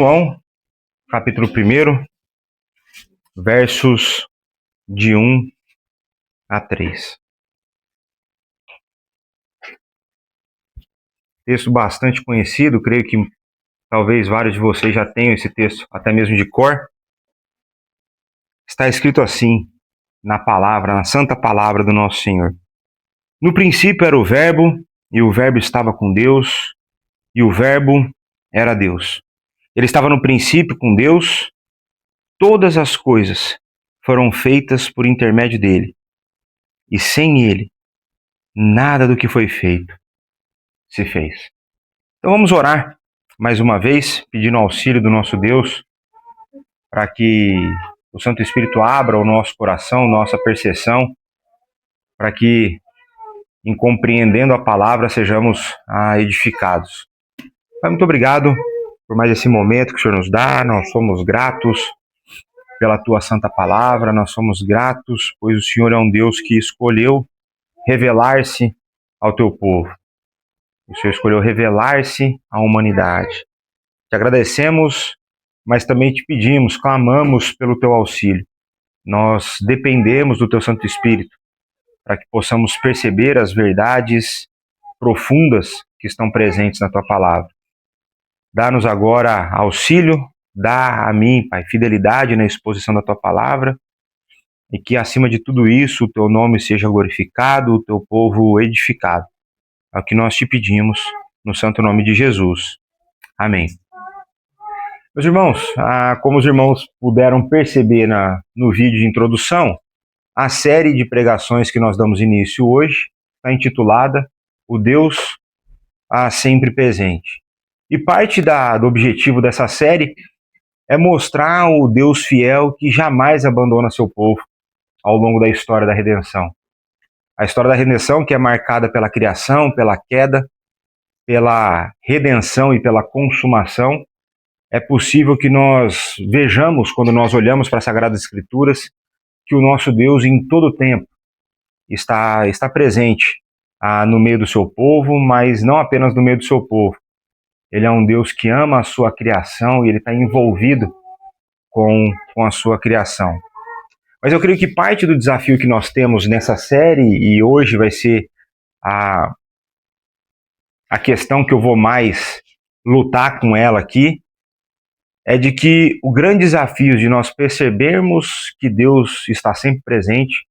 João, capítulo 1, versos de 1 a 3. Texto bastante conhecido, creio que talvez vários de vocês já tenham esse texto, até mesmo de cor. Está escrito assim, na palavra, na santa palavra do nosso Senhor. No princípio era o Verbo, e o Verbo estava com Deus, e o Verbo era Deus. Ele estava no princípio com Deus, todas as coisas foram feitas por intermédio dele, e sem ele, nada do que foi feito se fez. Então vamos orar mais uma vez, pedindo auxílio do nosso Deus, para que o Santo Espírito abra o nosso coração, nossa percepção, para que, em compreendendo a palavra, sejamos edificados. Pai, muito obrigado por mais esse momento que o Senhor nos dá. Nós somos gratos pela Tua santa palavra, nós somos gratos, pois o Senhor é um Deus que escolheu revelar-se ao Teu povo. O Senhor escolheu revelar-se à humanidade. Te agradecemos, mas também te pedimos, clamamos pelo Teu auxílio. Nós dependemos do Teu Santo Espírito para que possamos perceber as verdades profundas que estão presentes na Tua palavra. Dá-nos agora auxílio, dá a mim, Pai, fidelidade na exposição da Tua palavra, e que acima de tudo isso o Teu nome seja glorificado, o Teu povo edificado. É o que nós te pedimos, no santo nome de Jesus. Amém. Meus irmãos, como os irmãos puderam perceber no vídeo de introdução, a série de pregações que nós damos início hoje está intitulada O Deus Sempre Presente. E parte do objetivo dessa série é mostrar o Deus fiel que jamais abandona seu povo ao longo da história da redenção. A história da redenção que é marcada pela criação, pela queda, pela redenção e pela consumação. É possível que nós vejamos, quando nós olhamos para as Sagradas Escrituras, que o nosso Deus em todo o tempo está presente no meio do seu povo, mas não apenas no meio do seu povo. Ele é um Deus que ama a sua criação e ele está envolvido com a sua criação. Mas eu creio que parte do desafio que nós temos nessa série, e hoje vai ser a questão que eu vou mais lutar com ela aqui, é de que o grande desafio de nós percebermos que Deus está sempre presente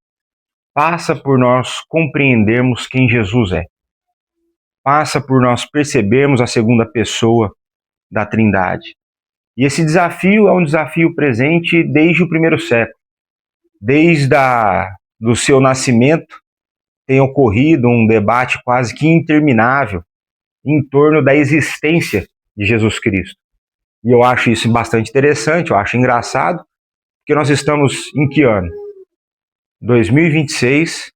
passa por nós compreendermos quem Jesus é. Passa por nós percebermos a segunda pessoa da Trindade. E esse desafio é um desafio presente desde o primeiro século. Desde do seu nascimento tem ocorrido um debate quase que interminável em torno da existência de Jesus Cristo. E eu acho isso bastante interessante, eu acho engraçado, porque nós estamos em que ano? 2026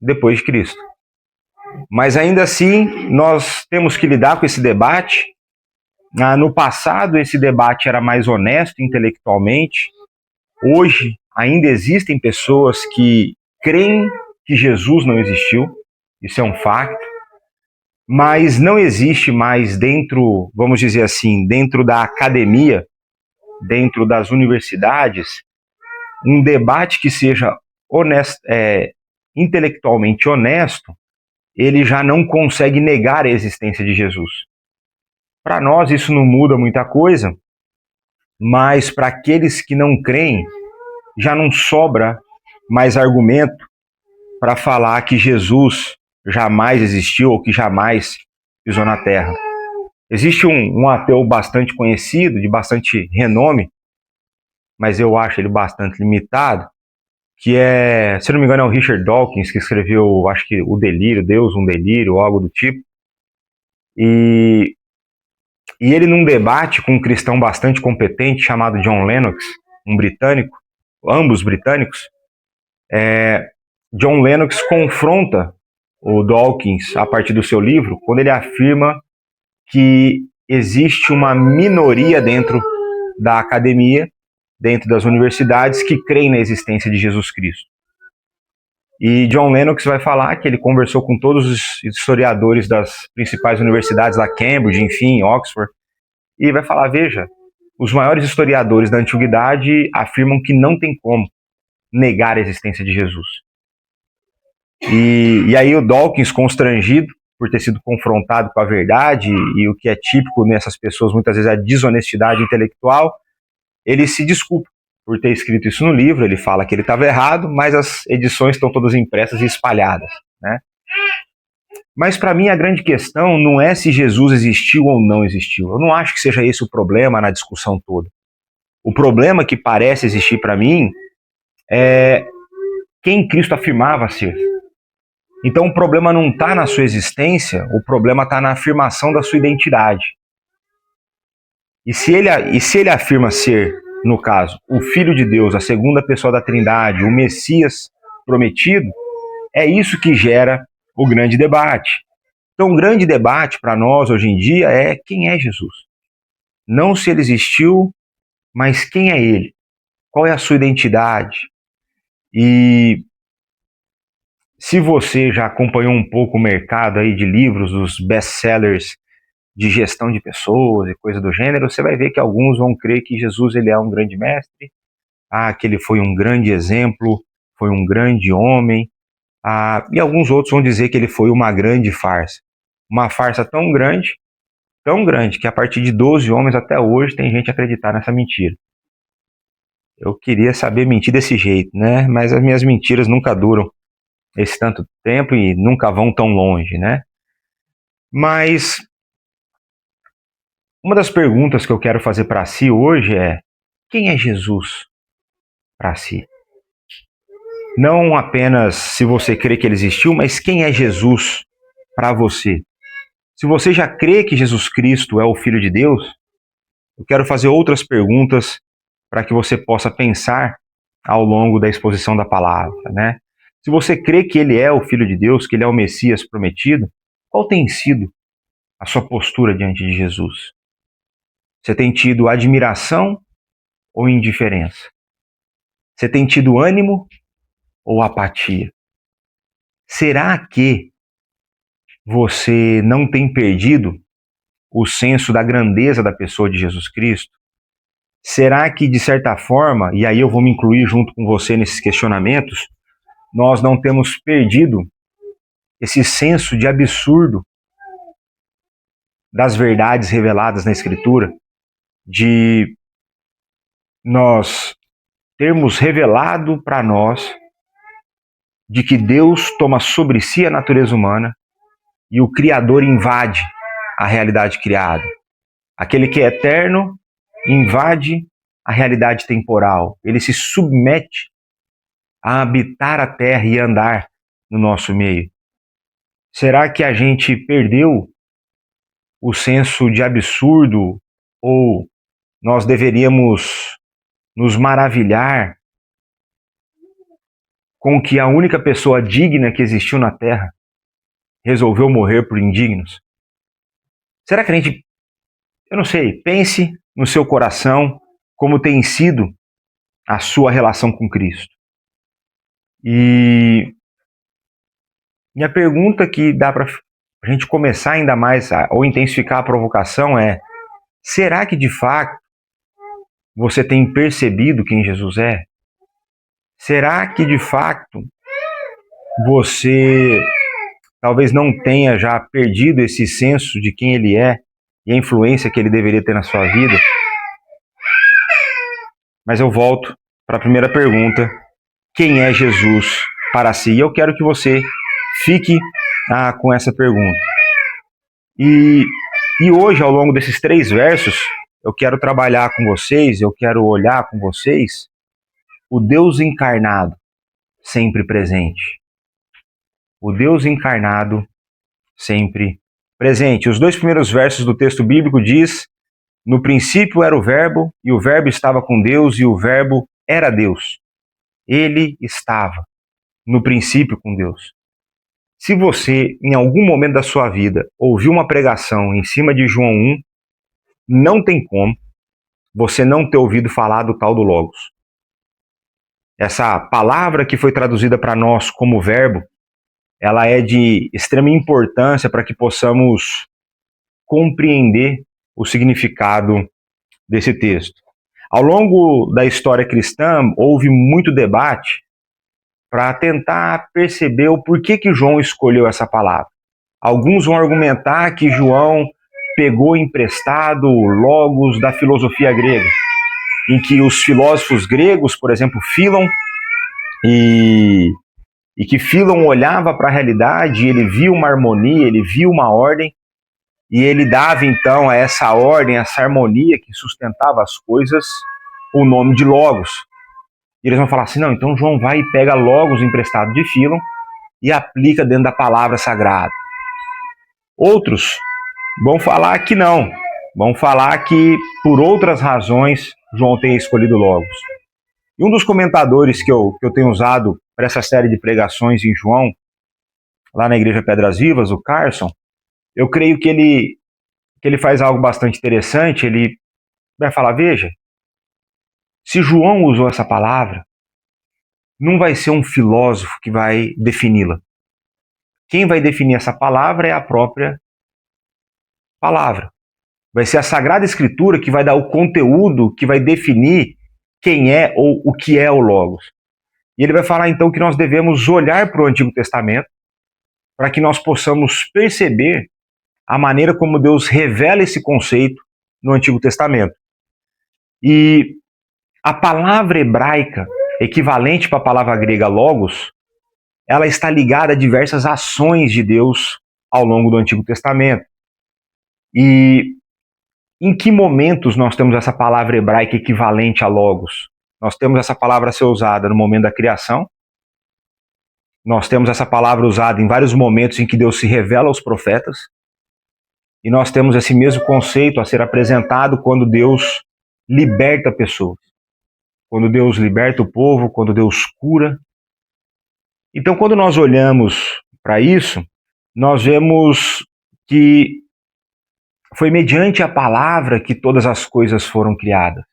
depois de Cristo. Mas ainda assim, nós temos que lidar com esse debate. No passado, esse debate era mais honesto intelectualmente. Hoje, ainda existem pessoas que creem que Jesus não existiu. Isso é um facto. Mas não existe mais dentro, vamos dizer assim, dentro da academia, dentro das universidades, um debate que seja intelectualmente honesto. Ele já não consegue negar a existência de Jesus. Para nós isso não muda muita coisa, mas para aqueles que não creem, já não sobra mais argumento para falar que Jesus jamais existiu ou que jamais pisou na Terra. Existe um ateu bastante conhecido, de bastante renome, mas eu acho ele bastante limitado, que é, se não me engano, é o Richard Dawkins, que escreveu, acho que O Delírio, Deus, um Delírio, ou algo do tipo. E ele, num debate com um cristão bastante competente, chamado John Lennox, um britânico, ambos britânicos, John Lennox confronta o Dawkins a partir do seu livro, quando ele afirma que existe uma minoria dentro da academia, dentro das universidades, que creem na existência de Jesus Cristo. E John Lennox vai falar que ele conversou com todos os historiadores das principais universidades, lá Cambridge, enfim, Oxford, e vai falar, veja, os maiores historiadores da antiguidade afirmam que não tem como negar a existência de Jesus. E aí o Dawkins, constrangido por ter sido confrontado com a verdade, e o que é típico nessas pessoas muitas vezes é a desonestidade intelectual, ele se desculpa por ter escrito isso no livro, ele fala que ele estava errado, mas as edições estão todas impressas e espalhadas, né? Mas para mim a grande questão não é se Jesus existiu ou não existiu. Eu não acho que seja esse o problema na discussão toda. O problema que parece existir para mim é quem Cristo afirmava ser. Então o problema não está na sua existência, o problema está na afirmação da sua identidade. E se ele afirma ser, no caso, o Filho de Deus, a segunda pessoa da Trindade, o Messias prometido, é isso que gera o grande debate. Então o grande debate para nós hoje em dia é quem é Jesus. Não se ele existiu, mas quem é ele? Qual é a sua identidade? E se você já acompanhou um pouco o mercado aí de livros, os best-sellers de gestão de pessoas e coisa do gênero, você vai ver que alguns vão crer que Jesus ele é um grande mestre, que ele foi um grande exemplo, foi um grande homem, e alguns outros vão dizer que ele foi uma grande farsa. Uma farsa tão grande, que a partir de 12 homens até hoje tem gente a acreditar nessa mentira. Eu queria saber mentir desse jeito, né? Mas as minhas mentiras nunca duram esse tanto tempo e nunca vão tão longe, né? Mas uma das perguntas que eu quero fazer para si hoje é: quem é Jesus para si? Não apenas se você crê que ele existiu, mas quem é Jesus para você? Se você já crê que Jesus Cristo é o Filho de Deus, eu quero fazer outras perguntas para que você possa pensar ao longo da exposição da palavra, né? Se você crê que ele é o Filho de Deus, que ele é o Messias prometido, qual tem sido a sua postura diante de Jesus? Você tem tido admiração ou indiferença? Você tem tido ânimo ou apatia? Será que você não tem perdido o senso da grandeza da pessoa de Jesus Cristo? Será que, de certa forma, e aí eu vou me incluir junto com você nesses questionamentos, nós não temos perdido esse senso de absurdo das verdades reveladas na Escritura, de nós termos revelado para nós de que Deus toma sobre si a natureza humana e o Criador invade a realidade criada. Aquele que é eterno invade a realidade temporal. Ele se submete a habitar a terra e andar no nosso meio. Será que a gente perdeu o senso de absurdo, ou nós deveríamos nos maravilhar com que a única pessoa digna que existiu na Terra resolveu morrer por indignos? Será que a gente, eu não sei, pense no seu coração como tem sido a sua relação com Cristo. E minha pergunta que dá para a gente começar ainda mais ou intensificar a provocação é: será que de fato você tem percebido quem Jesus é? Será que de fato você talvez não tenha já perdido esse senso de quem ele é e a influência que ele deveria ter na sua vida? Mas eu volto para a primeira pergunta: quem é Jesus para si? E eu quero que você fique com essa pergunta. E hoje, ao longo desses 3 versos, eu quero trabalhar com vocês, eu quero olhar com vocês o Deus encarnado sempre presente. O Deus encarnado sempre presente. Os 2 primeiros versos do texto bíblico diz: no princípio era o Verbo, e o Verbo estava com Deus, e o Verbo era Deus. Ele estava no princípio com Deus. Se você, em algum momento da sua vida, ouviu uma pregação em cima de João 1, não tem como você não ter ouvido falar do tal do Logos. Essa palavra que foi traduzida para nós como verbo, ela é de extrema importância para que possamos compreender o significado desse texto. Ao longo da história cristã, houve muito debate para tentar perceber o porquê que João escolheu essa palavra. Alguns vão argumentar que João pegou emprestado logos da filosofia grega, em que os filósofos gregos, por exemplo, Filon, e que Filon olhava para a realidade, ele via uma harmonia, ele via uma ordem, e ele dava então a essa ordem, essa harmonia que sustentava as coisas, o nome de logos. E eles vão falar assim, não, então João vai e pega logos emprestados de Filon e aplica dentro da palavra sagrada. Outros vão falar que não, vão falar que por outras razões João tenha escolhido logos. E um dos comentadores que eu tenho usado para essa série de pregações em João, lá na Igreja Pedras Vivas, o Carson, eu creio que ele faz algo bastante interessante. Ele vai falar, veja, se João usou essa palavra, não vai ser um filósofo que vai defini-la. Quem vai definir essa palavra é a própria palavra. Vai ser a Sagrada Escritura que vai dar o conteúdo, que vai definir quem é ou o que é o Logos. E ele vai falar então que nós devemos olhar para o Antigo Testamento para que nós possamos perceber a maneira como Deus revela esse conceito no Antigo Testamento. E a palavra hebraica, equivalente para a palavra grega logos, ela está ligada a diversas ações de Deus ao longo do Antigo Testamento. E em que momentos nós temos essa palavra hebraica equivalente a logos? Nós temos essa palavra a ser usada no momento da criação. Nós temos essa palavra usada em vários momentos em que Deus se revela aos profetas. E nós temos esse mesmo conceito a ser apresentado quando Deus liberta pessoas. Quando Deus liberta o povo, quando Deus cura. Então, quando nós olhamos para isso, nós vemos que foi mediante a palavra que todas as coisas foram criadas.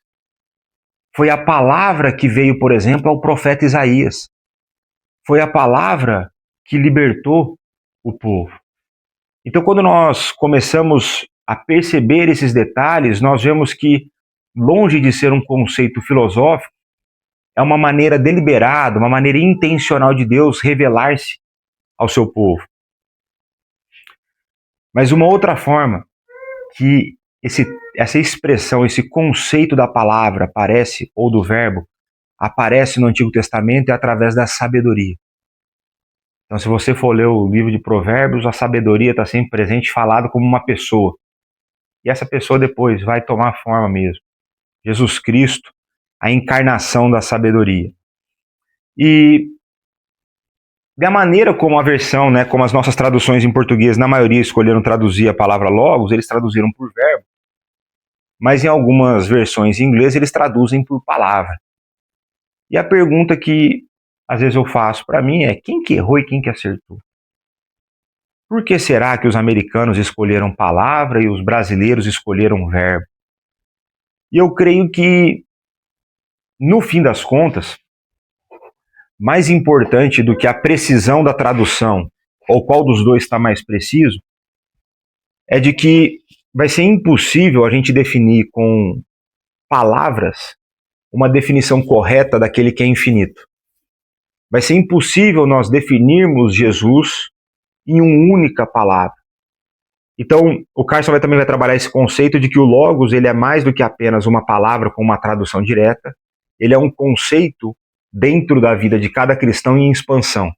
Foi a palavra que veio, por exemplo, ao profeta Isaías. Foi a palavra que libertou o povo. Então, quando nós começamos a perceber esses detalhes, nós vemos que, longe de ser um conceito filosófico, é uma maneira deliberada, uma maneira intencional de Deus revelar-se ao seu povo. Mas uma outra forma que essa expressão, esse conceito da palavra aparece, ou do verbo, aparece no Antigo Testamento é através da sabedoria. Então, se você for ler o livro de Provérbios, a sabedoria está sempre presente, falado como uma pessoa. E essa pessoa depois vai tomar forma mesmo. Jesus Cristo, a encarnação da sabedoria. E da maneira como a versão, como as nossas traduções em português, na maioria escolheram traduzir a palavra logos, eles traduziram por verbo. Mas em algumas versões em inglês eles traduzem por palavra. E a pergunta que às vezes eu faço para mim é: quem que errou e quem que acertou? Por que será que os americanos escolheram palavra e os brasileiros escolheram verbo? E eu creio que, no fim das contas, mais importante do que a precisão da tradução, ou qual dos dois está mais preciso, é de que vai ser impossível a gente definir com palavras uma definição correta daquele que é infinito. Vai ser impossível nós definirmos Jesus em uma única palavra. Então, o Carson também vai trabalhar esse conceito de que o Logos ele é mais do que apenas uma palavra com uma tradução direta, ele é um conceito dentro da vida de cada cristão em expansão.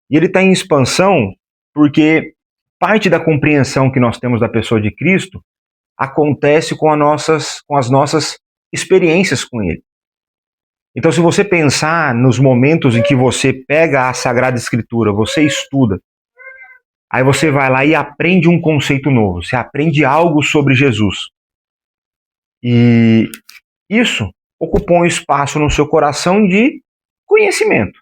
E ele está em expansão porque parte da compreensão que nós temos da pessoa de Cristo acontece com as nossas experiências com ele. Então, se você pensar nos momentos em que você pega a Sagrada Escritura, você estuda, aí você vai lá e aprende um conceito novo, você aprende algo sobre Jesus. E isso ocupou um espaço no seu coração de conhecimento.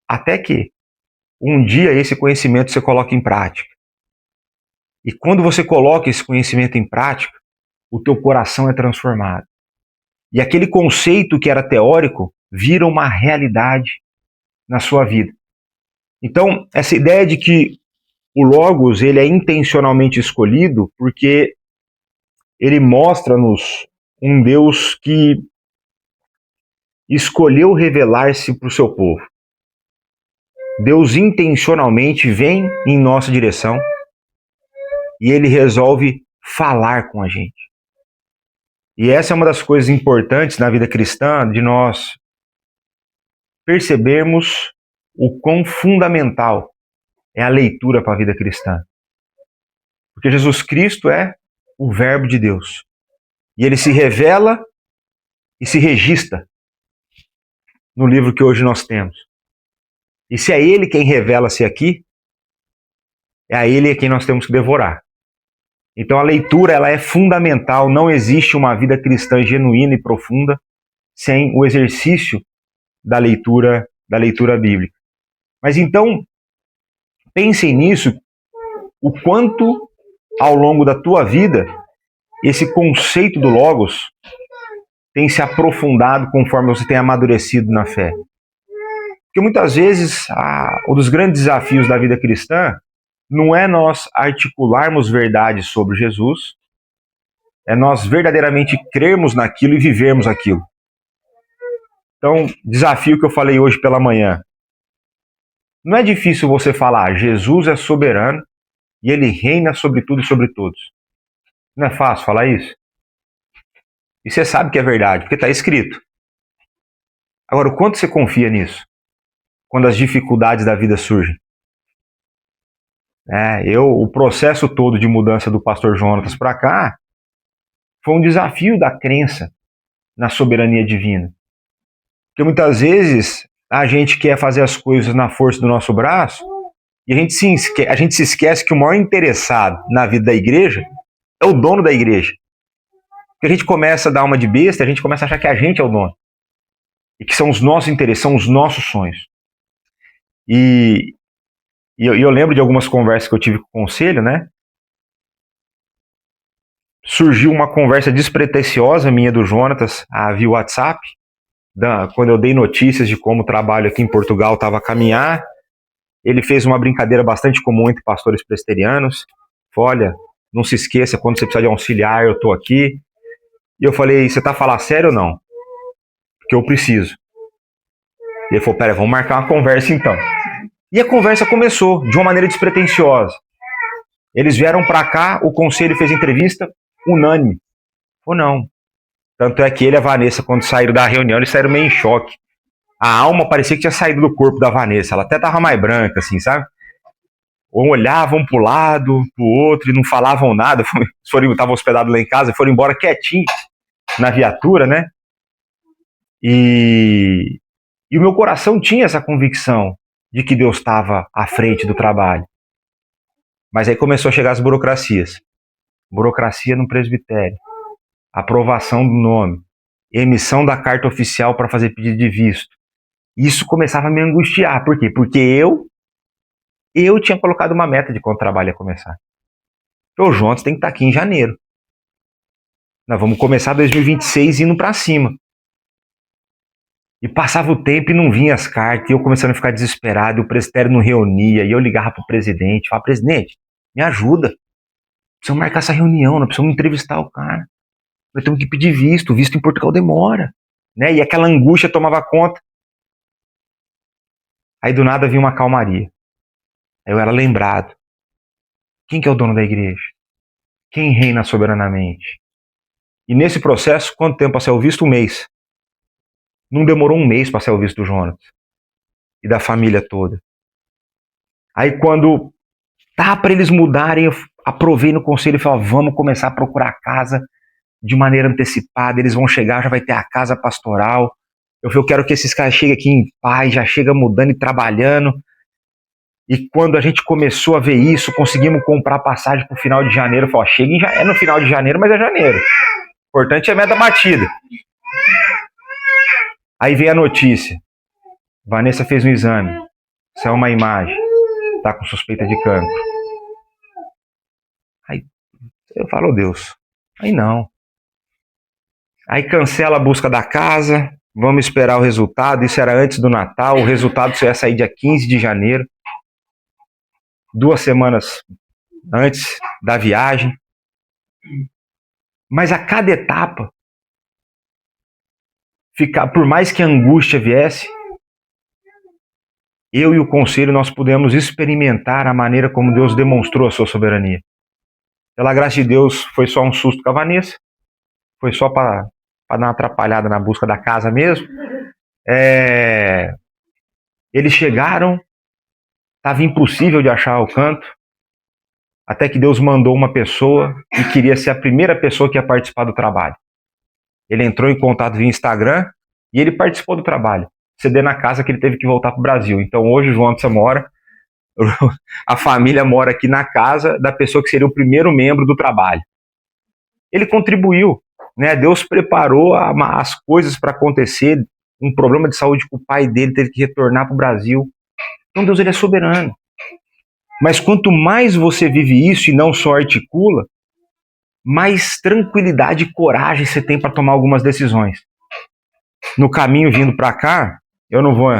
Até que um dia esse conhecimento você coloca em prática. E quando você coloca esse conhecimento em prática, o teu coração é transformado. E aquele conceito que era teórico vira uma realidade na sua vida. Então, essa ideia de que o Logos ele é intencionalmente escolhido porque ele mostra-nos um Deus que escolheu revelar-se para o seu povo. Deus intencionalmente vem em nossa direção e ele resolve falar com a gente. E essa é uma das coisas importantes na vida cristã, de nós percebermos o quão fundamental é a leitura para a vida cristã. Porque Jesus Cristo é o Verbo de Deus. E ele se revela e se registra no livro que hoje nós temos. E se é ele quem revela-se aqui, é a ele quem nós temos que devorar. Então a leitura ela é fundamental, não existe uma vida cristã genuína e profunda sem o exercício da leitura bíblica. Mas então, pensem nisso, o quanto ao longo da tua vida esse conceito do Logos tem se aprofundado conforme você tem amadurecido na fé. Porque muitas vezes um dos grandes desafios da vida cristã não é nós articularmos verdades sobre Jesus, é nós verdadeiramente crermos naquilo e vivermos aquilo. Então, desafio que eu falei hoje pela manhã. Não é difícil você falar, Jesus é soberano e ele reina sobre tudo e sobre todos. Não é fácil falar isso? E você sabe que é verdade, porque está escrito. Agora, o quanto você confia nisso? Quando as dificuldades da vida surgem? O processo todo de mudança do pastor Jonatas para cá foi um desafio da crença na soberania divina. Porque muitas vezes a gente quer fazer as coisas na força do nosso braço e a gente se esquece que o maior interessado na vida da igreja é o dono da igreja. Porque a gente começa a dar uma de besta, a gente começa a achar que a gente é o dono. E que são os nossos interesses, são os nossos sonhos. E eu lembro de algumas conversas que eu tive com o conselho, né? Surgiu uma conversa despretensiosa minha do Jonatas via WhatsApp, quando eu dei notícias de como o trabalho aqui em Portugal estava a caminhar. Ele fez uma brincadeira bastante comum entre pastores presbiterianos. Falou, olha, não se esqueça, quando você precisar de auxiliar, eu estou aqui. E eu falei, você está falando sério ou não? Porque eu preciso. E ele falou, pera, vamos marcar uma conversa então. E a conversa começou de uma maneira despretensiosa. Eles vieram para cá, o conselho fez entrevista unânime. Ou não. Tanto é que ele e a Vanessa, quando saíram da reunião, eles saíram meio em choque. A alma parecia que tinha saído do corpo da Vanessa. Ela até estava mais branca, assim, sabe? Ou olhavam para o lado, para o outro, e não falavam nada. Estavam hospedados lá em casa, foram embora quietinho na viatura, né? E o meu coração tinha essa convicção de que Deus estava à frente do trabalho. Mas aí começou a chegar as burocracias. Burocracia no presbitério. Aprovação do nome. Emissão da carta oficial para fazer pedido de visto. Isso começava a me angustiar. Por quê? Porque eu tinha colocado uma meta de quando o trabalho ia começar. O Jonas tem que estar aqui em janeiro. Nós vamos começar 2026 indo para cima. E passava o tempo e não vinha as cartas, e eu começando a ficar desesperado, e o presbitério não reunia, e eu ligava para o presidente, falava, presidente, me ajuda. Precisamos marcar essa reunião, nós precisamos entrevistar o cara. Nós temos que pedir visto em Portugal demora. Né? E aquela angústia tomava conta. Aí do nada vinha uma calmaria. Aí eu era lembrado. Quem que é o dono da igreja? Quem reina soberanamente? E nesse processo, quanto tempo para ser o visto? Um mês. Não demorou um mês para ser o visto do Jonas. E da família toda. Aí quando tá para eles mudarem, eu aprovei no conselho e falei, vamos começar a procurar casa de maneira antecipada, eles vão chegar, já vai ter a casa pastoral. Eu quero que esses caras cheguem aqui em paz, já chegam mudando e trabalhando. E quando a gente começou a ver isso, conseguimos comprar passagem para o final de janeiro. Eu falei, chega é no final de janeiro, mas é janeiro. O importante é a meta batida. Aí veio a notícia. Vanessa fez um exame. Isso é uma imagem. Tá com suspeita de cancro. Aí eu falo, Deus, aí não. Aí cancela a busca da casa, vamos esperar o resultado. Isso era antes do Natal, o resultado só ia sair dia 15 de janeiro. 2 semanas antes da viagem. Mas a cada etapa, por mais que a angústia viesse, eu e o conselho nós pudemos experimentar a maneira como Deus demonstrou a sua soberania. Pela graça de Deus, foi só um susto com a Vanessa, foi só para dar uma atrapalhada na busca da casa mesmo. Eles chegaram, estava impossível de achar o canto, até que Deus mandou uma pessoa que queria ser a primeira pessoa que ia participar do trabalho. Ele entrou em contato via Instagram e ele participou do trabalho, cedendo a casa que ele teve que voltar para o Brasil. Então hoje o João Anderson mora, a família mora aqui na casa da pessoa que seria o primeiro membro do trabalho. Ele contribuiu, né? Deus preparou as coisas para acontecer. Um problema de saúde com o pai dele, teve que retornar para o Brasil. Então Deus, ele é soberano. Mas quanto mais você vive isso e não só articula, mais tranquilidade e coragem você tem para tomar algumas decisões. No caminho vindo para cá, eu não vou...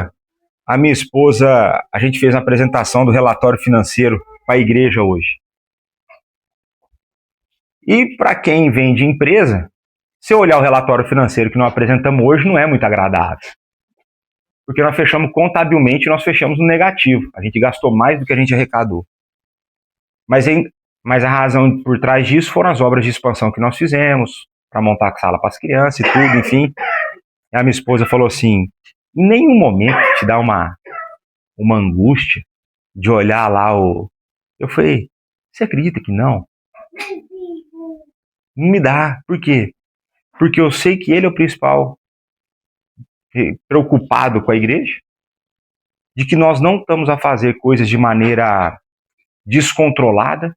A minha esposa, a gente fez a apresentação do relatório financeiro para a igreja hoje. E para quem vem de empresa, se eu olhar o relatório financeiro que nós apresentamos hoje, não é muito agradável. Porque nós fechamos contabilmente, nós fechamos no negativo. A gente gastou mais do que a gente arrecadou. Mas a razão por trás disso foram as obras de expansão que nós fizemos, para montar a sala para as crianças e tudo, enfim. E a minha esposa falou assim, em nenhum momento te dá uma angústia de olhar lá o... Eu falei, você acredita que não? Não me dá. Por quê? Porque eu sei que ele é o principal preocupado com a igreja, de que nós não estamos a fazer coisas de maneira descontrolada,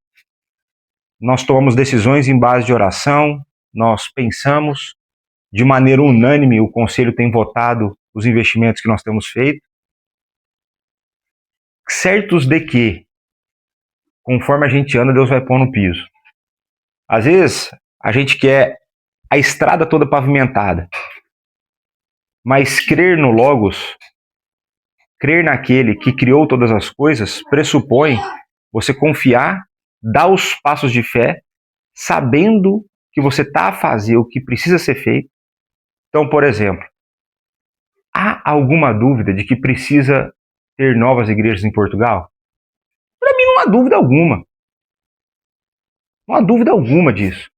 nós tomamos decisões em base de oração, nós pensamos de maneira unânime, o conselho tem votado os investimentos que nós temos feito, certos de que, conforme a gente anda, Deus vai pôr no piso. Às vezes, a gente quer a estrada toda pavimentada, mas crer no Logos, crer naquele que criou todas as coisas, pressupõe você confiar, dar os passos de fé, sabendo que você está a fazer o que precisa ser feito. Então, por exemplo, há alguma dúvida de que precisa ter novas igrejas em Portugal? Para mim não há dúvida alguma. Não há dúvida alguma disso.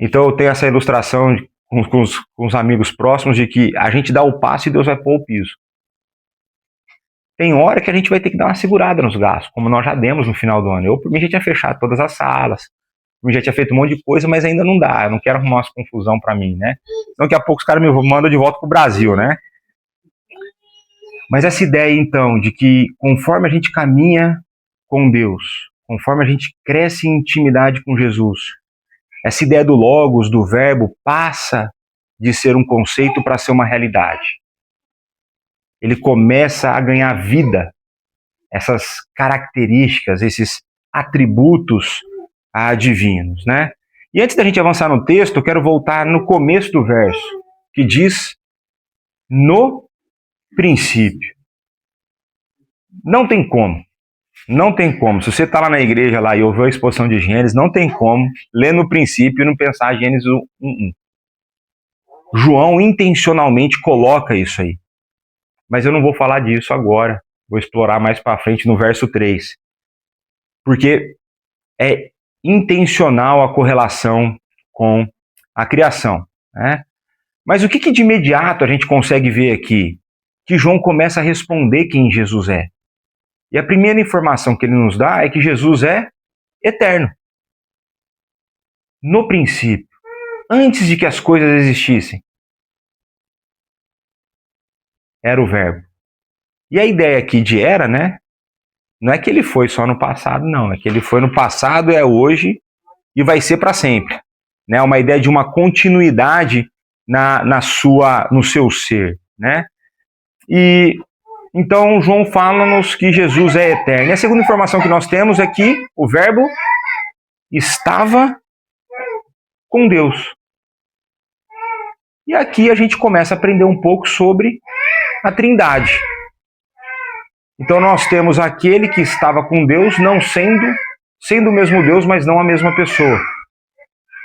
Então eu tenho essa ilustração com os amigos próximos de que a gente dá o passo e Deus vai pôr o piso. Tem hora que a gente vai ter que dar uma segurada nos gastos, como nós já demos no final do ano. Eu, por mim, já tinha fechado todas as salas, por mim, já tinha feito um monte de coisa, mas ainda não dá. Eu não quero arrumar uma confusão para mim, né? Então, daqui a pouco os caras me mandam de volta pro Brasil, né? Mas essa ideia, então, de que conforme a gente caminha com Deus, conforme a gente cresce em intimidade com Jesus, essa ideia do Logos, do verbo, passa de ser um conceito para ser uma realidade. Ele começa a ganhar vida, essas características, esses atributos divinos, né? E antes da gente avançar no texto, eu quero voltar no começo do verso, que diz, no princípio. Não tem como. Não tem como. Se você está lá na igreja lá e ouviu a exposição de Gênesis, não tem como ler no princípio e não pensar Gênesis 1:1. João intencionalmente coloca isso aí. Mas eu não vou falar disso agora. Vou explorar mais para frente no verso 3. Porque é intencional a correlação com a criação, né? Mas o que de imediato a gente consegue ver aqui? Que João começa a responder quem Jesus é. E a primeira informação que ele nos dá é que Jesus é eterno. No princípio, antes de que as coisas existissem, era o verbo. E a ideia aqui de era, né? Não é que ele foi só no passado, não. É que ele foi no passado, é hoje e vai ser para sempre. Né? Uma ideia de uma continuidade no seu ser, né? E então João fala-nos que Jesus é eterno. E a segunda informação que nós temos é que o verbo estava com Deus. E aqui a gente começa a aprender um pouco sobre a Trindade. Então nós temos aquele que estava com Deus, não sendo o mesmo Deus, mas não a mesma pessoa.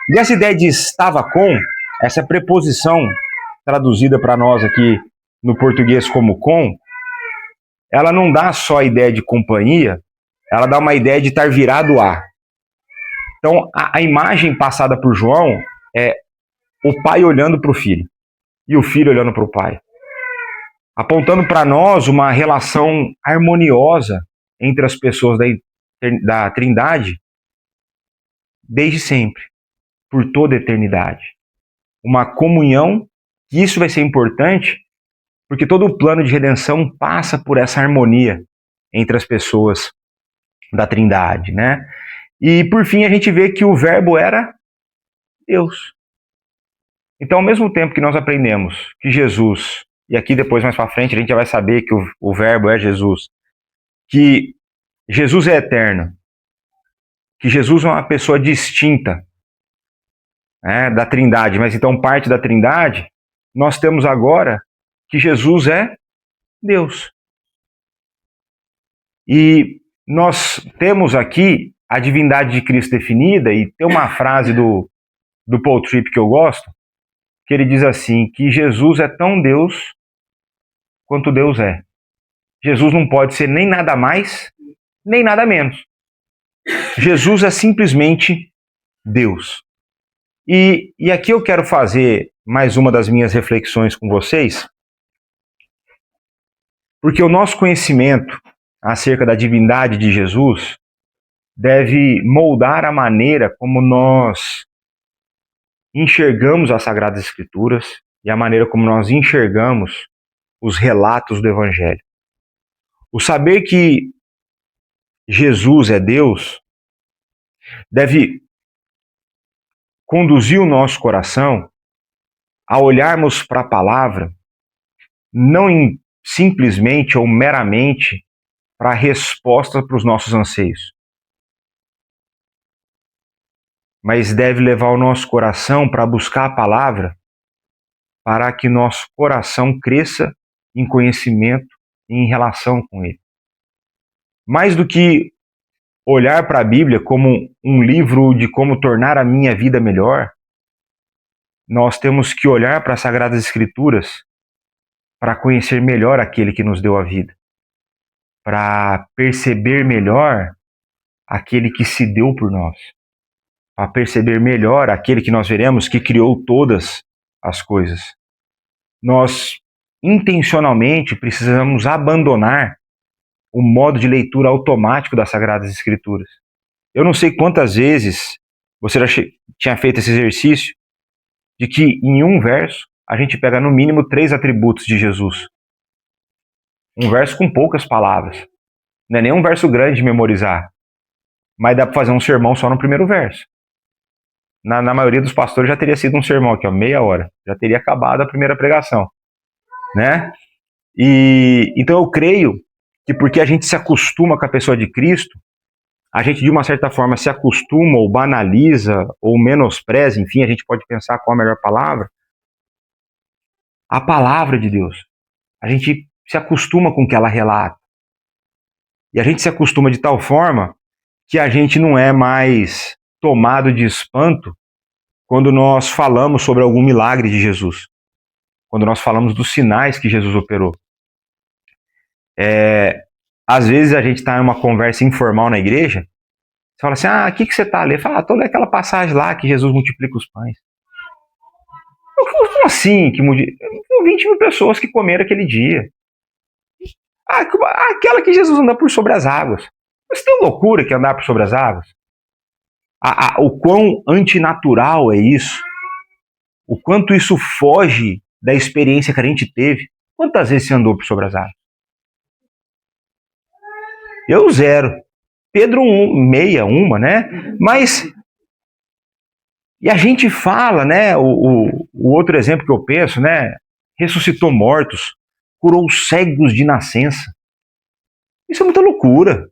E essa ideia de estava com, essa preposição traduzida para nós aqui no português como com, ela não dá só a ideia de companhia, ela dá uma ideia de estar virado a. Então, a imagem passada por João é o pai olhando para o filho e o filho olhando para o pai, apontando para nós uma relação harmoniosa entre as pessoas da Trindade desde sempre, por toda a eternidade. Uma comunhão, que isso vai ser importante, porque todo o plano de redenção passa por essa harmonia entre as pessoas da Trindade, né? E por fim a gente vê que o verbo era Deus. Então, ao mesmo tempo que nós aprendemos que Jesus, e aqui depois mais para frente a gente já vai saber que o verbo é Jesus, que Jesus é eterno, que Jesus é uma pessoa distinta, né, da Trindade, mas então parte da Trindade, nós temos agora que Jesus é Deus. E nós temos aqui a divindade de Cristo definida, e tem uma frase do Paul Tripp que eu gosto, que ele diz assim, que Jesus é tão Deus quanto Deus é. Jesus não pode ser nem nada mais, nem nada menos. Jesus é simplesmente Deus. E aqui eu quero fazer mais uma das minhas reflexões com vocês, porque o nosso conhecimento acerca da divindade de Jesus deve moldar a maneira como nós enxergamos as Sagradas Escrituras e a maneira como nós enxergamos os relatos do Evangelho. O saber que Jesus é Deus deve conduzir o nosso coração a olharmos para a palavra não simplesmente ou meramente para a resposta para os nossos anseios, mas deve levar o nosso coração para buscar a palavra para que nosso coração cresça em conhecimento e em relação com ele. Mais do que olhar para a Bíblia como um livro de como tornar a minha vida melhor, nós temos que olhar para as Sagradas Escrituras para conhecer melhor aquele que nos deu a vida, para perceber melhor aquele que se deu por nós, para perceber melhor aquele que nós veremos que criou todas as coisas. Nós intencionalmente precisamos abandonar o modo de leitura automático das Sagradas Escrituras. Eu não sei quantas vezes você já tinha feito esse exercício de que em um verso a gente pega no mínimo 3 atributos de Jesus. Um verso com poucas palavras. Não é nem um verso grande de memorizar, mas dá para fazer um sermão só no primeiro verso. Na maioria dos pastores já teria sido um sermão aqui, ó, meia hora. Já teria acabado a primeira pregação, né? E então eu creio que porque a gente se acostuma com a pessoa de Cristo, a gente de uma certa forma se acostuma ou banaliza ou menospreza, enfim, a gente pode pensar qual a melhor palavra, a palavra de Deus. A gente se acostuma com o que ela relata. E a gente se acostuma de tal forma que a gente não é mais tomado de espanto quando nós falamos sobre algum milagre de Jesus, quando nós falamos dos sinais que Jesus operou. Às vezes a gente está em uma conversa informal na igreja, você fala assim, o que você está lendo? Fala, estou lendo aquela passagem lá que Jesus multiplica os pães. Como assim? 20 mil pessoas que comeram aquele dia. Aquela que Jesus anda por sobre as águas. Mas tem loucura que andar por sobre as águas? O quão antinatural é isso? O quanto isso foge da experiência que a gente teve? Quantas vezes você andou por sobre as águas? Eu 0. Pedro 1, né? Mas... E a gente fala, né? O outro exemplo que eu penso, né? Ressuscitou mortos, curou cegos de nascença. Isso é muita loucura.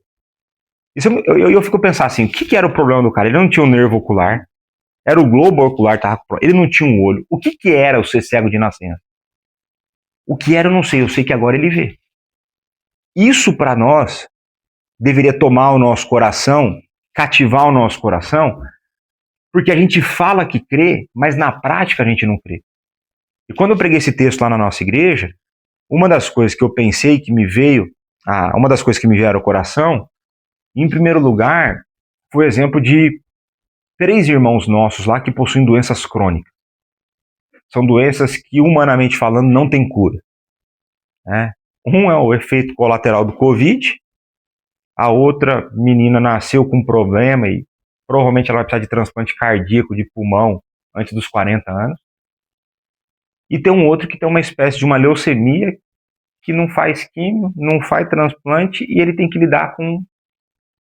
Eu fico pensando assim, o que era o problema do cara? Ele não tinha um nervo ocular, era o globo ocular, ele não tinha um olho. O que era o ser cego de nascença? O que era eu não sei, eu sei que agora ele vê. Isso para nós deveria tomar o nosso coração, cativar o nosso coração, Porque a gente fala que crê, mas na prática a gente não crê. E quando eu preguei esse texto lá na nossa igreja, uma das coisas que eu pensei que me veio, uma das coisas que me vieram ao coração, em primeiro lugar, foi o exemplo de 3 irmãos nossos lá que possuem doenças crônicas. São doenças que, humanamente falando, não tem cura. Né? Um é o efeito colateral do Covid, a outra menina nasceu com um problema e provavelmente ela vai precisar de transplante cardíaco de pulmão antes dos 40 anos. E tem um outro que tem uma espécie de uma leucemia que não faz químio, não faz transplante e ele tem que lidar com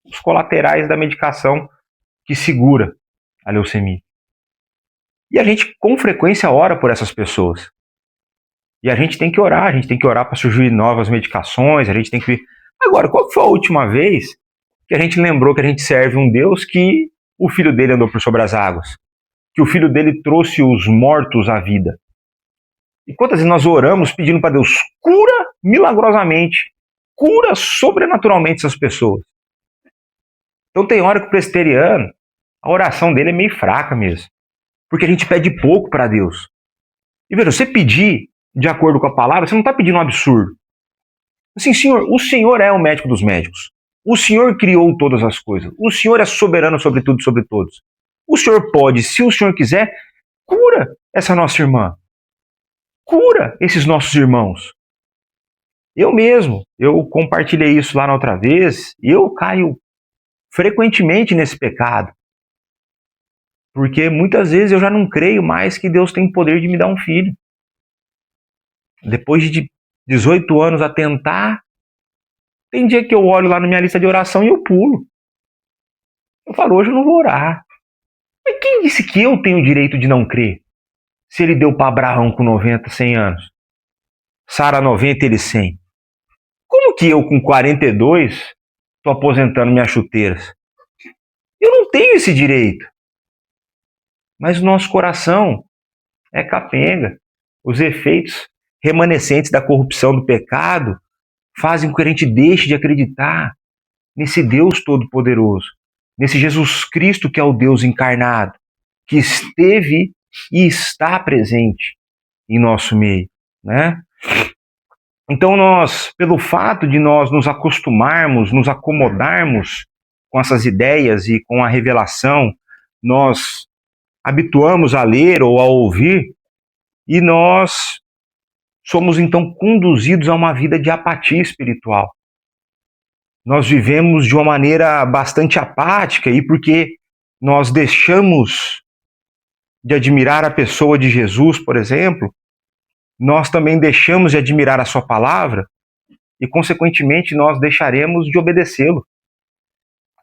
os colaterais da medicação que segura a leucemia. E a gente, com frequência, ora por essas pessoas. E a gente tem que orar para surgir novas medicações, a gente tem que... Agora, qual foi a última vez que a gente lembrou que a gente serve um Deus que o filho dele andou por sobre as águas? Que o filho dele trouxe os mortos à vida? E quantas vezes nós oramos pedindo para Deus, cura milagrosamente, cura sobrenaturalmente essas pessoas? Então tem hora que o presbiteriano, a oração dele é meio fraca mesmo. Porque a gente pede pouco para Deus. E veja, você pedir de acordo com a palavra, você não está pedindo um absurdo. Assim, Senhor, o Senhor é o médico dos médicos. O Senhor criou todas as coisas. O Senhor é soberano sobre tudo e sobre todos. O Senhor pode, se o Senhor quiser, cura essa nossa irmã. Cura esses nossos irmãos. Eu mesmo, eu compartilhei isso lá na outra vez, e eu caio frequentemente nesse pecado. Porque muitas vezes eu já não creio mais que Deus tem poder de me dar um filho. Depois de 18 anos a tentar, tem dia que eu olho lá na minha lista de oração e eu pulo. Eu falo, hoje eu não vou orar. Mas quem disse que eu tenho o direito de não crer? Se ele deu para Abraão com 90, 100 anos. Sara 90 e ele 100. Como que eu com 42 estou aposentando minhas chuteiras? Eu não tenho esse direito. Mas o nosso coração é capenga. Os efeitos remanescentes da corrupção do pecado fazem com que a gente deixe de acreditar nesse Deus Todo-Poderoso, nesse Jesus Cristo que é o Deus encarnado, que esteve e está presente em nosso meio, né? Então nós, pelo fato de nós nos acostumarmos, nos acomodarmos com essas ideias e com a revelação, nós habituamos a ler ou a ouvir e nós somos então conduzidos a uma vida de apatia espiritual. Nós vivemos de uma maneira bastante apática e porque nós deixamos de admirar a pessoa de Jesus, por exemplo, nós também deixamos de admirar a sua palavra e, consequentemente, nós deixaremos de obedecê-lo.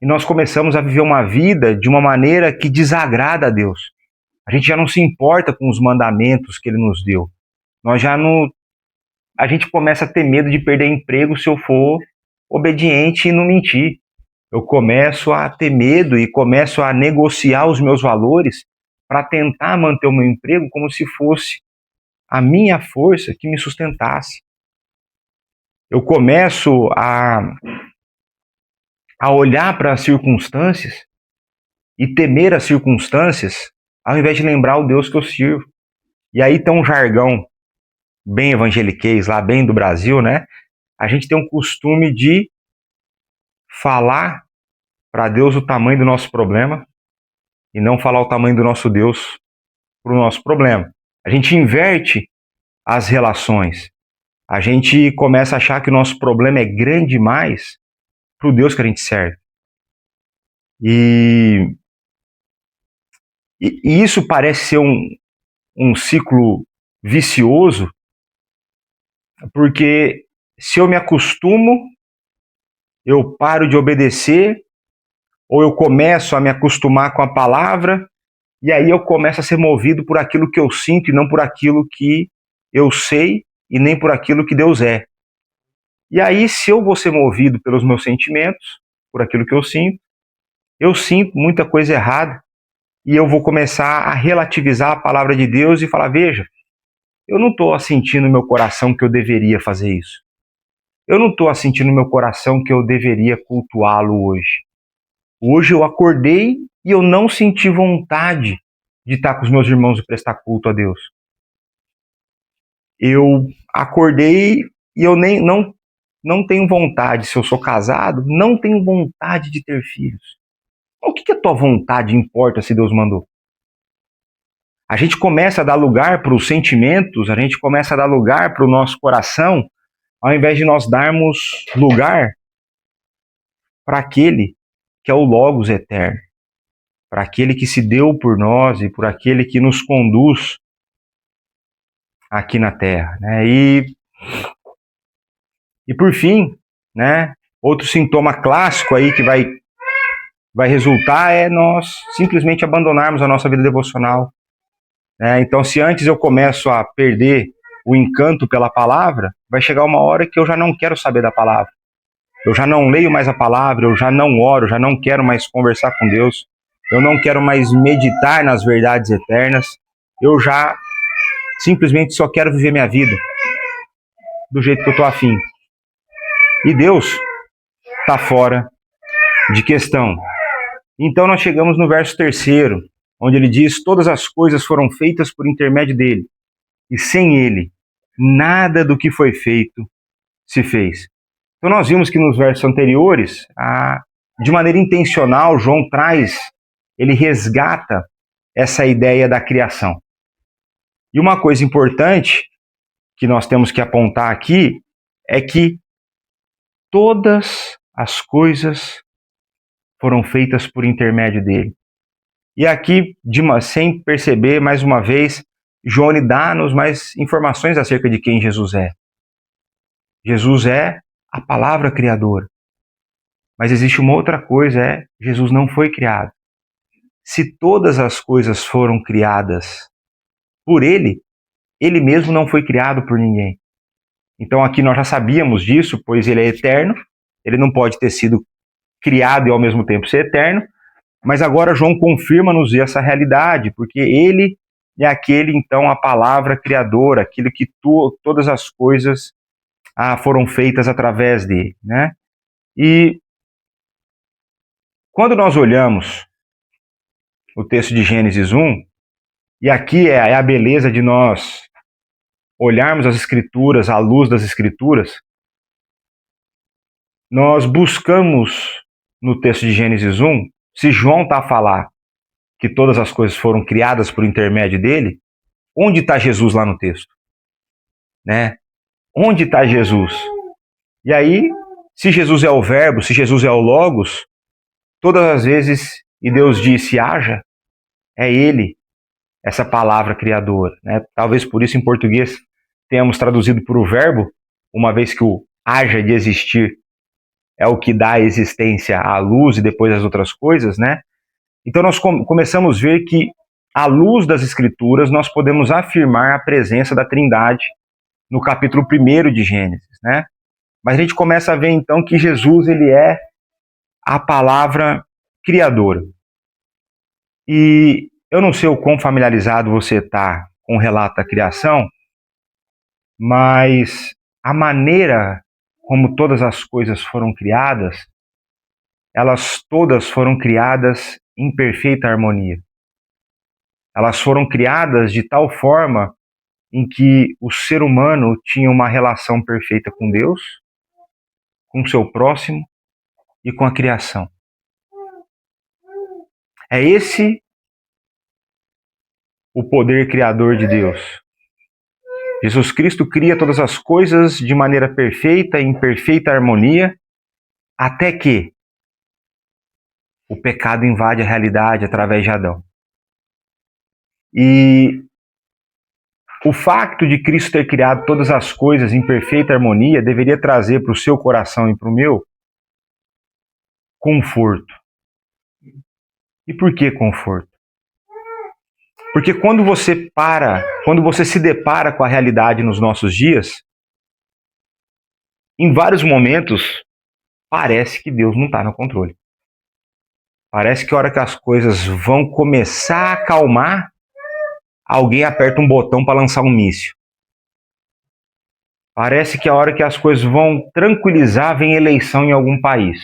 E nós começamos a viver uma vida de uma maneira que desagrada a Deus. A gente já não se importa com os mandamentos que ele nos deu. Nós já não... A gente começa a ter medo de perder emprego se eu for obediente e não mentir. Eu começo a ter medo e começo a negociar os meus valores para tentar manter o meu emprego como se fosse a minha força que me sustentasse. Eu começo a olhar para as circunstâncias e temer as circunstâncias ao invés de lembrar o Deus que eu sirvo. E aí tem um jargão bem evangeliquez lá, bem do Brasil, né? A gente tem um costume de falar para Deus o tamanho do nosso problema e não falar o tamanho do nosso Deus para o nosso problema. A gente inverte as relações. A gente começa a achar que o nosso problema é grande demais para o Deus que a gente serve. E isso parece ser um ciclo vicioso, porque se eu me acostumo, eu paro de obedecer, ou eu começo a me acostumar com a palavra, e aí eu começo a ser movido por aquilo que eu sinto e não por aquilo que eu sei e nem por aquilo que Deus é. E aí, se eu vou ser movido pelos meus sentimentos, por aquilo que eu sinto muita coisa errada, e eu vou começar a relativizar a palavra de Deus e falar, veja, eu não estou sentindo no meu coração que eu deveria fazer isso. Eu não estou sentindo no meu coração que eu deveria cultuá-lo hoje. Hoje eu acordei e eu não senti vontade de estar com os meus irmãos e prestar culto a Deus. Eu acordei e eu nem não tenho vontade, se eu sou casado, não tenho vontade de ter filhos. O que a tua vontade importa se Deus mandou? A gente começa a dar lugar para os sentimentos, a gente começa a dar lugar para o nosso coração, ao invés de nós darmos lugar para aquele que é o Logos eterno, para aquele que se deu por nós e por aquele que nos conduz aqui na Terra, né? E por fim, né, outro sintoma clássico aí que vai resultar é nós simplesmente abandonarmos a nossa vida devocional, né? Então, se antes eu começo a perder o encanto pela palavra, vai chegar uma hora que eu já não quero saber da palavra. Eu já não leio mais a palavra, eu já não oro, já não quero mais conversar com Deus, eu não quero mais meditar nas verdades eternas, eu já simplesmente só quero viver minha vida do jeito que eu tô afim. E Deus está fora de questão. Então nós chegamos no verso 3º, onde ele diz: todas as coisas foram feitas por intermédio dele, e sem ele, nada do que foi feito se fez. Então nós vimos que nos versos anteriores, de maneira intencional, João ele resgata essa ideia da criação. E uma coisa importante que nós temos que apontar aqui é que todas as coisas foram feitas por intermédio dele. E aqui, sem perceber, mais uma vez, João dá-nos mais informações acerca de quem Jesus é. Jesus é a palavra criadora. Mas existe uma outra coisa, Jesus não foi criado. Se todas as coisas foram criadas por ele, ele mesmo não foi criado por ninguém. Então aqui nós já sabíamos disso, pois ele é eterno, ele não pode ter sido criado e ao mesmo tempo ser eterno, mas agora João confirma-nos essa realidade, porque ele é aquele, então, a palavra criadora, aquilo que todas as coisas foram feitas através dele, né? E quando nós olhamos o texto de Gênesis 1, e aqui é a beleza de nós olharmos as Escrituras à luz das Escrituras, nós buscamos no texto de Gênesis 1, se João está a falar que todas as coisas foram criadas por intermédio dele, onde está Jesus lá no texto? Né? Onde está Jesus? E aí, se Jesus é o verbo, se Jesus é o Logos, todas as vezes, e Deus disse haja, é ele, essa palavra criadora. Né? Talvez por isso em português tenhamos traduzido por o verbo, uma vez que o haja de existir é o que dá existência à luz e depois às outras coisas, né? Então nós começamos a ver que, à luz das Escrituras, nós podemos afirmar a presença da Trindade no capítulo 1 de Gênesis, né? Mas a gente começa a ver então que Jesus, ele é a palavra criadora. E eu não sei o quão familiarizado você está com o relato da criação, mas a maneira como todas as coisas foram criadas, elas todas foram criadas em perfeita harmonia. Elas foram criadas de tal forma em que o ser humano tinha uma relação perfeita com Deus, com o seu próximo e com a criação. É esse o poder criador de Deus. Jesus Cristo cria todas as coisas de maneira perfeita, em perfeita harmonia, até que o pecado invade a realidade através de Adão. E o facto de Cristo ter criado todas as coisas em perfeita harmonia deveria trazer para o seu coração e para o meu conforto. E por que conforto? Porque quando você se depara com a realidade nos nossos dias, em vários momentos, parece que Deus não está no controle. Parece que a hora que as coisas vão começar a acalmar, alguém aperta um botão para lançar um míssil. Parece que a hora que as coisas vão tranquilizar, vem eleição em algum país.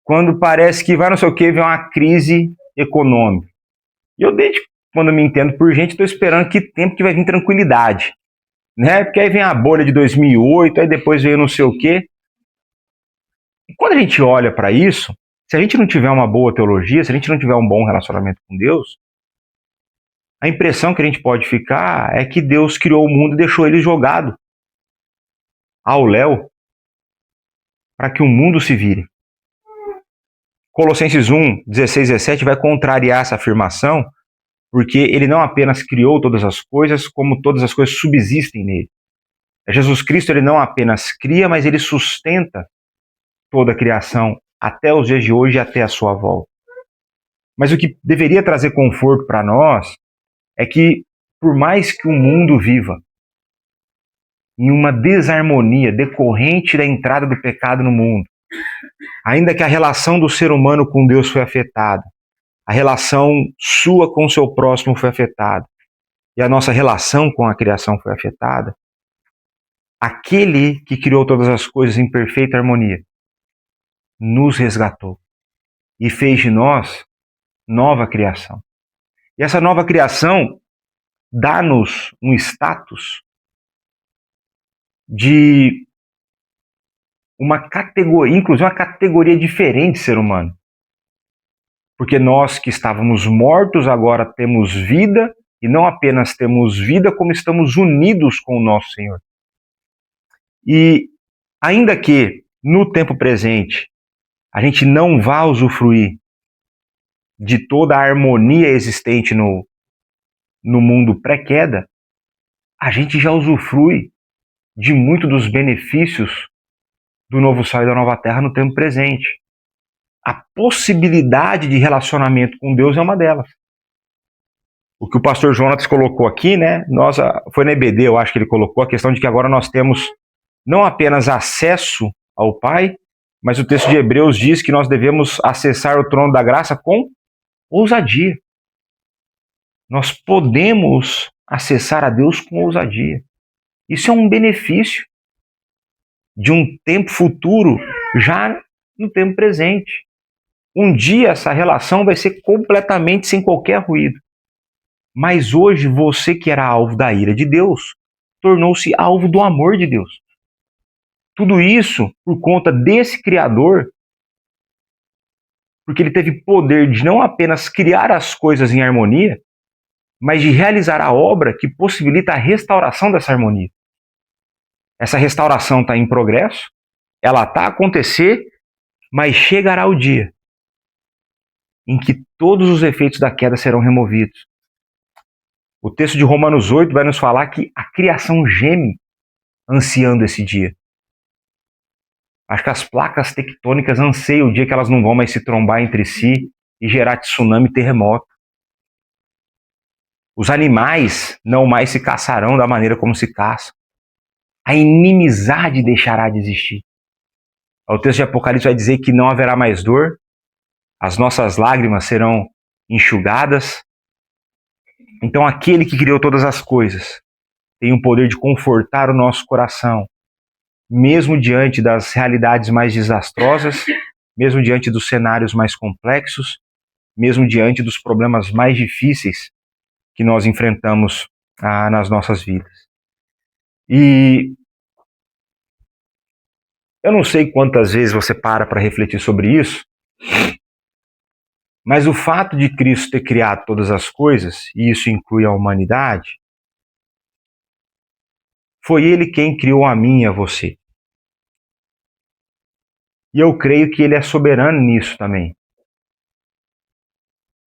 quando parece que vai não sei o que, vem uma crise econômica. E eu, desde quando eu me entendo por gente, estou esperando que tempo que vai vir tranquilidade. Né? Porque aí vem a bolha de 2008, aí depois veio não sei o quê. E quando a gente olha para isso, se a gente não tiver uma boa teologia, se a gente não tiver um bom relacionamento com Deus, a impressão que a gente pode ficar é que Deus criou o mundo e deixou ele jogado ao léu para que o mundo se vire. Colossenses 1, 16 e 17 vai contrariar essa afirmação, porque ele não apenas criou todas as coisas, como todas as coisas subsistem nele. Jesus Cristo ele não apenas cria, mas ele sustenta toda a criação até os dias de hoje e até a sua volta. Mas o que deveria trazer conforto para nós é que, por mais que o mundo viva em uma desarmonia decorrente da entrada do pecado no mundo, ainda que a relação do ser humano com Deus foi afetada, a relação sua com o seu próximo foi afetada, e a nossa relação com a criação foi afetada, aquele que criou todas as coisas em perfeita harmonia nos resgatou e fez de nós nova criação. E essa nova criação dá-nos um status de uma categoria, inclusive uma categoria diferente de ser humano. Porque nós que estávamos mortos agora temos vida, e não apenas temos vida, como estamos unidos com o nosso Senhor. E ainda que no tempo presente a gente não vá usufruir de toda a harmonia existente no mundo pré-queda, a gente já usufrui de muito dos benefícios do novo céu e da nova terra no tempo presente. A possibilidade de relacionamento com Deus é uma delas. O que o pastor Jonas colocou aqui, né? Foi na EBD, eu acho que ele colocou a questão de que agora nós temos não apenas acesso ao Pai, mas o texto de Hebreus diz que nós devemos acessar o trono da graça com ousadia. Nós podemos acessar a Deus com ousadia. Isso é um benefício de um tempo futuro, já no tempo presente. Um dia essa relação vai ser completamente sem qualquer ruído. Mas hoje você que era alvo da ira de Deus, tornou-se alvo do amor de Deus. Tudo isso por conta desse Criador, porque ele teve poder de não apenas criar as coisas em harmonia, mas de realizar a obra que possibilita a restauração dessa harmonia. Essa restauração está em progresso, ela está a acontecer, mas chegará o dia em que todos os efeitos da queda serão removidos. O texto de Romanos 8 vai nos falar que a criação geme ansiando esse dia. Acho que as placas tectônicas anseiam o dia que elas não vão mais se trombar entre si e gerar tsunami e terremoto. Os animais não mais se caçarão da maneira como se caçam. A inimizade deixará de existir. O texto de Apocalipse vai dizer que não haverá mais dor, as nossas lágrimas serão enxugadas. Então aquele que criou todas as coisas tem o poder de confortar o nosso coração, mesmo diante das realidades mais desastrosas, mesmo diante dos cenários mais complexos, mesmo diante dos problemas mais difíceis que nós enfrentamos nas nossas vidas. E eu não sei quantas vezes você para refletir sobre isso, mas o fato de Cristo ter criado todas as coisas, e isso inclui a humanidade, foi Ele quem criou a mim e a você. E eu creio que Ele é soberano nisso também.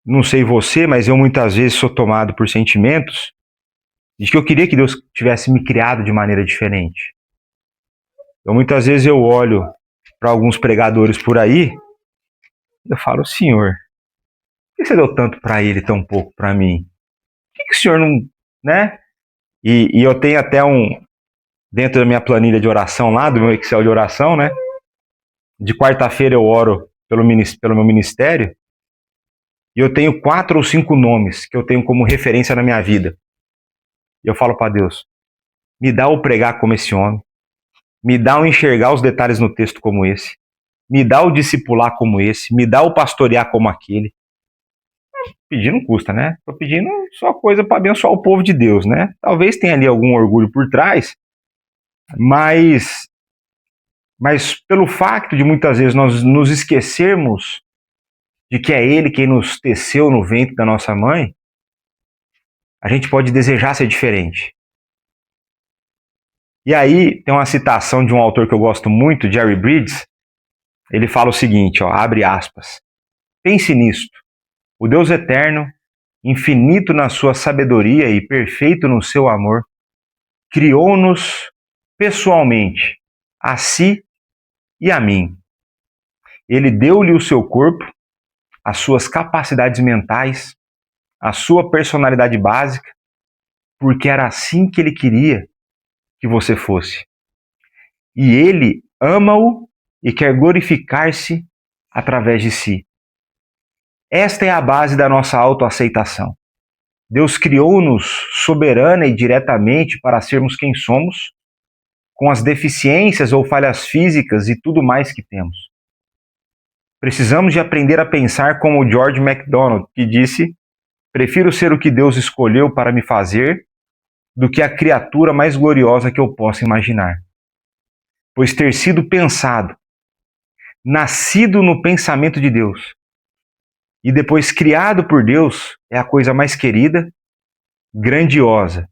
Não sei você, mas eu muitas vezes sou tomado por sentimentos de que eu queria que Deus tivesse me criado de maneira diferente. Então muitas vezes eu olho para alguns pregadores por aí e eu falo, Senhor, por que você deu tanto para ele e tão pouco para mim? Por que o Senhor não... né? E eu tenho até dentro da minha planilha de oração lá, do meu Excel de oração, né? De quarta-feira eu oro pelo meu ministério e eu tenho 4 ou 5 nomes que eu tenho como referência na minha vida. E eu falo para Deus, me dá o pregar como esse homem, me dá o enxergar os detalhes no texto como esse, me dá o discipular como esse, me dá o pastorear como aquele. Pedir não custa, né? Tô pedindo só coisa para abençoar o povo de Deus, né? Talvez tenha ali algum orgulho por trás, mas pelo facto de muitas vezes nós nos esquecermos de que é Ele quem nos teceu no ventre da nossa mãe, a gente pode desejar ser diferente. E aí tem uma citação de um autor que eu gosto muito, Jerry Bridges. Ele fala o seguinte, ó, abre aspas: pense nisto, o Deus eterno, infinito na sua sabedoria e perfeito no seu amor, criou-nos pessoalmente, a si e a mim. Ele deu-lhe o seu corpo, as suas capacidades mentais, a sua personalidade básica, porque era assim que ele queria que você fosse. E ele ama-o e quer glorificar-se através de si. Esta é a base da nossa autoaceitação. Deus criou-nos soberana e diretamente para sermos quem somos, com as deficiências ou falhas físicas e tudo mais que temos. Precisamos de aprender a pensar como o George MacDonald, que disse: prefiro ser o que Deus escolheu para me fazer do que a criatura mais gloriosa que eu possa imaginar. Pois ter sido pensado, nascido no pensamento de Deus e depois criado por Deus é a coisa mais querida, grandiosa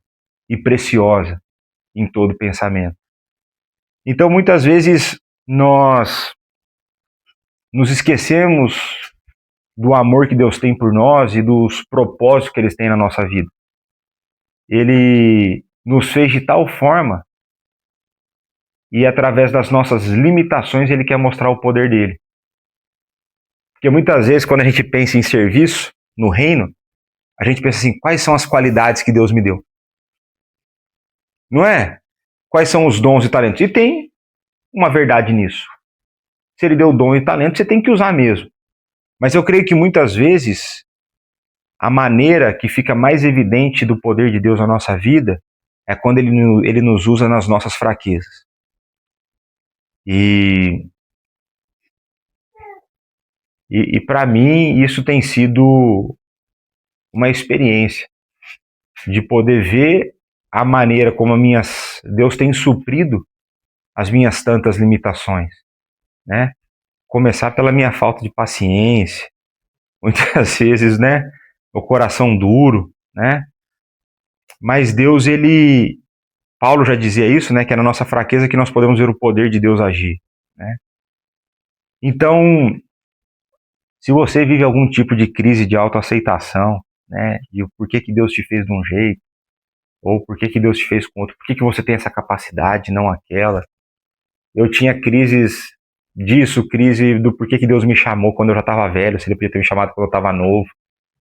e preciosa em todo pensamento. Então, muitas vezes, nós nos esquecemos do amor que Deus tem por nós e dos propósitos que Ele tem na nossa vida. Ele nos fez de tal forma e, através das nossas limitações, Ele quer mostrar o poder dele. Porque muitas vezes, quando a gente pensa em serviço no reino, a gente pensa assim, quais são as qualidades que Deus me deu? Não é? Quais são os dons e talentos? E tem uma verdade nisso. Se Ele deu dom e talento, você tem que usar mesmo. Mas eu creio que muitas vezes a maneira que fica mais evidente do poder de Deus na nossa vida é quando Ele nos usa nas nossas fraquezas. E para mim, isso tem sido uma experiência de poder ver a maneira como Deus tem suprido as minhas tantas limitações, né? Começar pela minha falta de paciência, muitas vezes, né? O coração duro, né? Mas Deus, Paulo já dizia isso, né? Que é na nossa fraqueza que nós podemos ver o poder de Deus agir, né? Então, se você vive algum tipo de crise de autoaceitação, né? E o porquê que Deus te fez de um jeito, ou por que Deus te fez com outro, por que você tem essa capacidade, não aquela. Eu tinha crises disso, crise do porquê que Deus me chamou quando eu já estava velho, se Ele podia ter me chamado quando eu estava novo,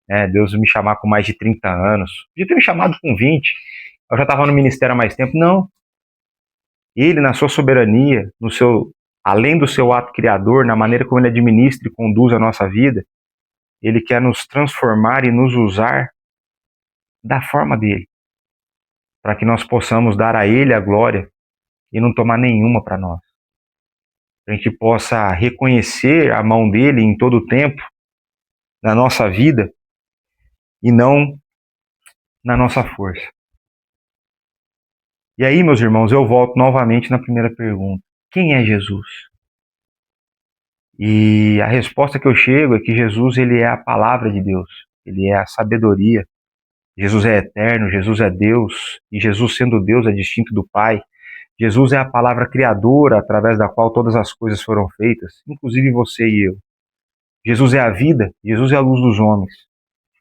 né? Deus me chamar com mais de 30 anos, podia ter me chamado com 20, eu já estava no ministério há mais tempo. Não. Ele, na sua soberania, além do seu ato criador, na maneira como Ele administra e conduz a nossa vida, Ele quer nos transformar e nos usar da forma dele, para que nós possamos dar a Ele a glória e não tomar nenhuma para nós. A gente possa reconhecer a mão dele em todo o tempo na nossa vida e não na nossa força. E aí, meus irmãos, eu volto novamente na primeira pergunta: quem é Jesus? E a resposta que eu chego é que Jesus, ele é a palavra de Deus, ele é a sabedoria. Jesus é eterno, Jesus é Deus, e Jesus, sendo Deus, é distinto do Pai. Jesus é a palavra criadora através da qual todas as coisas foram feitas, inclusive você e eu. Jesus é a vida, Jesus é a luz dos homens.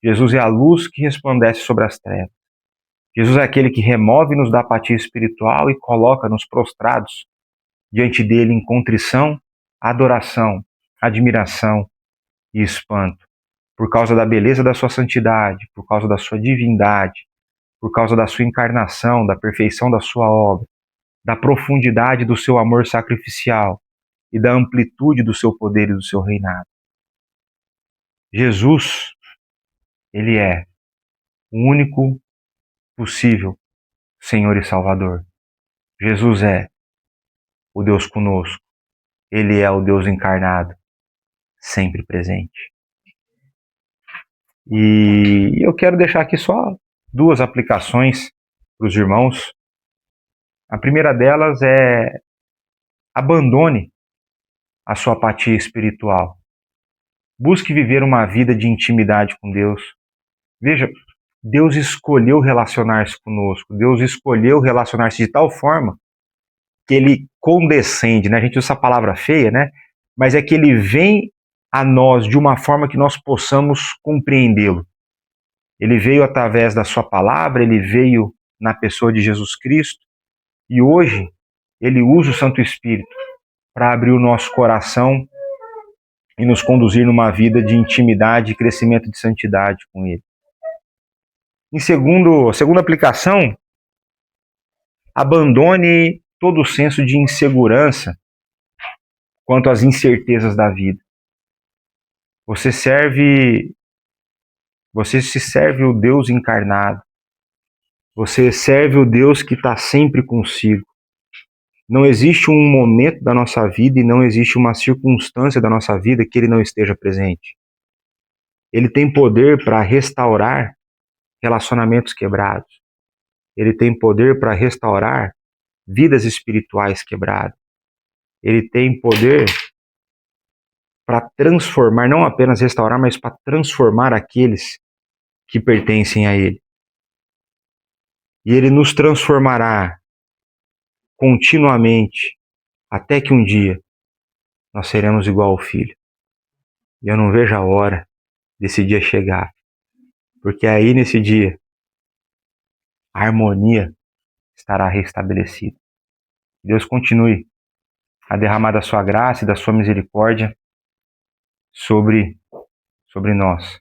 Jesus é a luz que resplandece sobre as trevas. Jesus é aquele que remove-nos da apatia espiritual e coloca-nos prostrados diante dele em contrição, adoração, admiração e espanto, por causa da beleza da sua santidade, por causa da sua divindade, por causa da sua encarnação, da perfeição da sua obra, da profundidade do seu amor sacrificial e da amplitude do seu poder e do seu reinado. Jesus, ele é o único possível Senhor e Salvador. Jesus é o Deus conosco. Ele é o Deus encarnado, sempre presente. E eu quero deixar aqui só 2 aplicações para os irmãos. A primeira delas é: abandone a sua apatia espiritual. Busque viver uma vida de intimidade com Deus. Veja, Deus escolheu relacionar-se conosco. Deus escolheu relacionar-se de tal forma que Ele condescende, né? A gente usa essa palavra feia, né? Mas é que Ele vem a nós de uma forma que nós possamos compreendê-lo. Ele veio através da sua palavra, Ele veio na pessoa de Jesus Cristo, e hoje Ele usa o Santo Espírito para abrir o nosso coração e nos conduzir numa vida de intimidade e crescimento de santidade com Ele. Segunda aplicação, abandone todo o senso de insegurança quanto às incertezas da vida. Você se serve o Deus encarnado. Você serve o Deus que está sempre consigo. Não existe um momento da nossa vida e não existe uma circunstância da nossa vida que Ele não esteja presente. Ele tem poder para restaurar relacionamentos quebrados. Ele tem poder para restaurar vidas espirituais quebradas. Ele tem poder para transformar, não apenas restaurar, mas para transformar aqueles que pertencem a Ele. E Ele nos transformará continuamente, até que um dia nós seremos igual ao Filho. E eu não vejo a hora desse dia chegar, porque aí nesse dia a harmonia estará restabelecida. Deus continue a derramar da sua graça e da sua misericórdia sobre nós.